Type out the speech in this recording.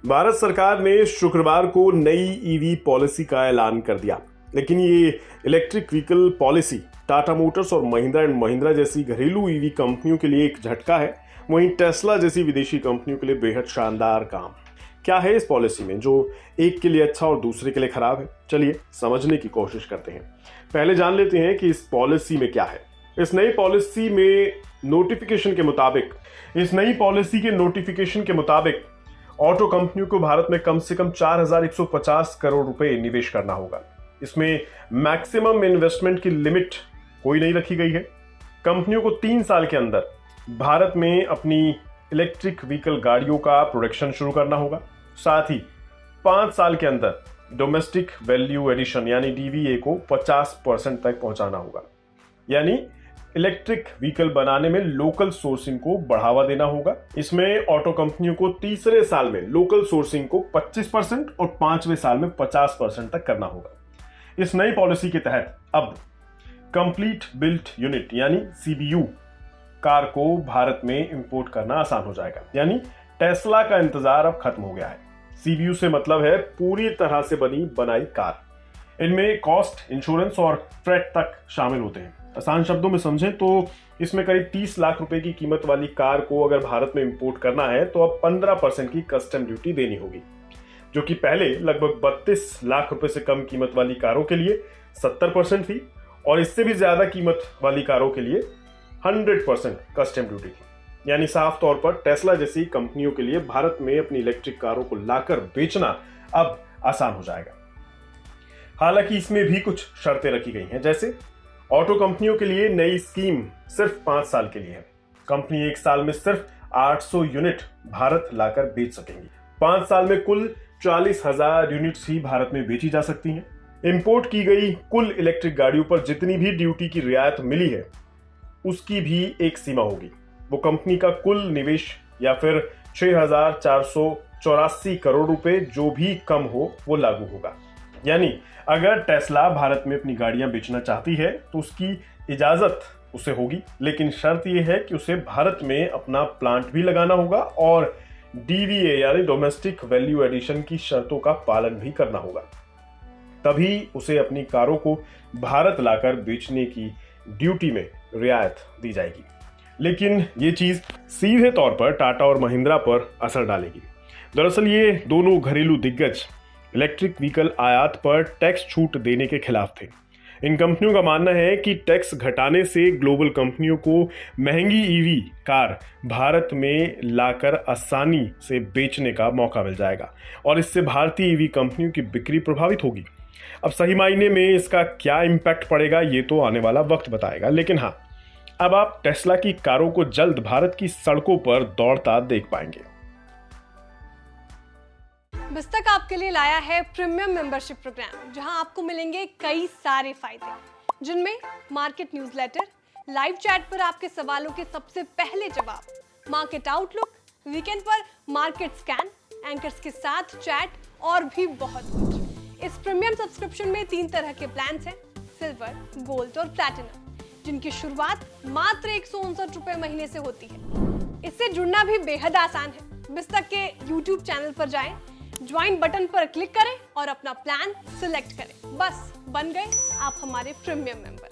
भारत सरकार ने शुक्रवार को नई ईवी पॉलिसी का ऐलान कर दिया, लेकिन ये electric vehicle policy Tata Motors और महिंद्रा एंड महिंद्रा जैसी घरेलू ईवी कंपनियों के लिए एक झटका है। वहीं टेस्ला जैसी विदेशी कंपनियों के लिए बेहद शानदार काम। क्या है इस पॉलिसी में जो एक के लिए अच्छा और दूसरे के लिए खराब है? चलिए समझने की कोशिश करते हैं। पहले जान लेते हैं कि इस पॉलिसी में क्या है। इस नई पॉलिसी के नोटिफिकेशन के मुताबिक ऑटो कंपनियों को भारत में कम से कम 4,150 करोड़ रुपए निवेश करना होगा। इसमें मैक्सिमम इन्वेस्टमेंट की लिमिट कोई नहीं रखी गई है। कंपनियों को 3 साल के अंदर भारत में अपनी इलेक्ट्रिक व्हीकल गाड़ियों का प्रोडक्शन शुरू करना होगा। साथ ही 5 साल के अंदर डोमेस्टिक वैल्यू एडिशन यानी डीवीए को 50% तक पहुंचाना होगा। यानी इलेक्ट्रिक व्हीकल बनाने में लोकल सोर्सिंग को बढ़ावा देना होगा। इसमें ऑटो कंपनियों को तीसरे साल में लोकल सोर्सिंग को 25% और 5वें साल में 50% तक करना होगा। इस नई पॉलिसी के तहत अब कंप्लीट बिल्ट यूनिट यानी सीबीयू कार को भारत में इंपोर्ट करना आसान हो जाएगा। यानी टेस्ला का इंतजार अब खत्म हो गया है। सीबीयू से मतलब है पूरी तरह से बनी बनाई कार। इनमें कॉस्ट, इंश्योरेंस और फ्रेट तक शामिल होते हैं। आसान शब्दों में समझें तो इसमें करीब 30 लाख रुपए की कीमत वाली कार को अगर भारत में इंपोर्ट करना है तो अब 15% की कस्टम ड्यूटी देनी होगी, जो कि पहले लगभग 32 लाख रुपए से कम कीमत वाली कारों के लिए 70% थी और इससे भी ज्यादा कीमत वाली कारों के लिए 100% कस्टम ड्यूटी थी। यानी साफ तौर पर टेस्ला जैसी कंपनियों के लिए भारत में अपनी इलेक्ट्रिक कारों को लाकर बेचना अब आसान हो जाएगा। हालांकि इसमें भी कुछ शर्तें रखी गई हैं, जैसे ऑटो कंपनियों के लिए नई स्कीम सिर्फ 5 साल के लिए है। कंपनी 1 साल में सिर्फ 800 यूनिट भारत लाकर बेच सकेंगी। 5 साल में कुल 40,000 यूनिट्स ही भारत में बेची जा सकती हैं। इंपोर्ट की गई कुल इलेक्ट्रिक गाड़ियों पर जितनी भी ड्यूटी की रियायत मिली है उसकी भी एक सीमा होगी। वो कंपनी का कुल निवेश या फिर 6,484 करोड़ रुपए जो भी कम हो वो लागू होगा। यानी अगर टेस्ला भारत में अपनी गाड़ियां बेचना चाहती है तो उसकी इजाजत उसे होगी, लेकिन शर्त यह है कि उसे भारत में अपना प्लांट भी लगाना होगा और डीवीए यानी डोमेस्टिक वैल्यू एडिशन की शर्तों का पालन भी करना होगा। तभी उसे अपनी कारों को भारत लाकर बेचने की ड्यूटी में रियायत दी जाएगी। लेकिन ये चीज सीधे तौर पर टाटा और महिंद्रा पर असर डालेगी। दरअसल ये दोनों घरेलू दिग्गज इलेक्ट्रिक व्हीकल आयात पर टैक्स छूट देने के खिलाफ थे। इन कंपनियों का मानना है कि टैक्स घटाने से ग्लोबल कंपनियों को महंगी ईवी कार भारत में लाकर आसानी से बेचने का मौका मिल जाएगा और इससे भारतीय ईवी कंपनियों की बिक्री प्रभावित होगी। अब सही मायने में इसका क्या इम्पैक्ट पड़ेगा ये तो आने वाला वक्त बताएगा, लेकिन हाँ, अब आप टेस्ला की कारों को जल्द भारत की सड़कों पर दौड़ता देख पाएंगे। बिस्तक आपके लिए लाया है प्रीमियम मेंबरशिप प्रोग्राम, जहां आपको मिलेंगे कई सारे फायदे, जिनमें मार्केट न्यूज़लेटर, लाइव चैट पर आपके सवालों के सबसे पहले जवाब, मार्केट आउटलुक, वीकेंड पर मार्केट स्कैन, एंकर्स के साथ चैट और भी बहुत कुछ। इस प्रीमियम सब्सक्रिप्शन में 3 तरह के प्लान्स हैं, सिल्वर, गोल्ड और प्लैटिनम, जिनकी शुरुआत मात्र 159 रुपए महीने से होती है। इससे जुड़ना भी बेहद आसान है। बिस्तक के YouTube चैनल पर जाएं, ज्वाइन बटन पर क्लिक करें और अपना प्लान सिलेक्ट करें। बस बन गए आप हमारे प्रीमियम मेंबर।